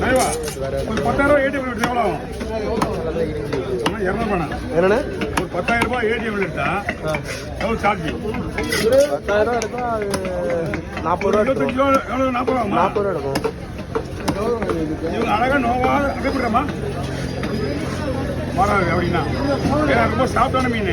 ₹10,000 ATM எவ்வளோ ஆகும்? 200 ரூபாய். என்னண்ணே? ஒரு ₹10,000 ஏடிஎம் எடுத்தா எவ்வளோ சார்ஜ்? 10,000 எடுத்தா அது 40 ரூபா. 25 கிலோ எவ்வளோ? 40 ரூபா. 40 ரூபா எடுக்கும். இவங்க அழகா நோவா அடைப்பிடுறமா வராது அப்படின்னா ரொம்ப சாப்பிட்டான மீன்.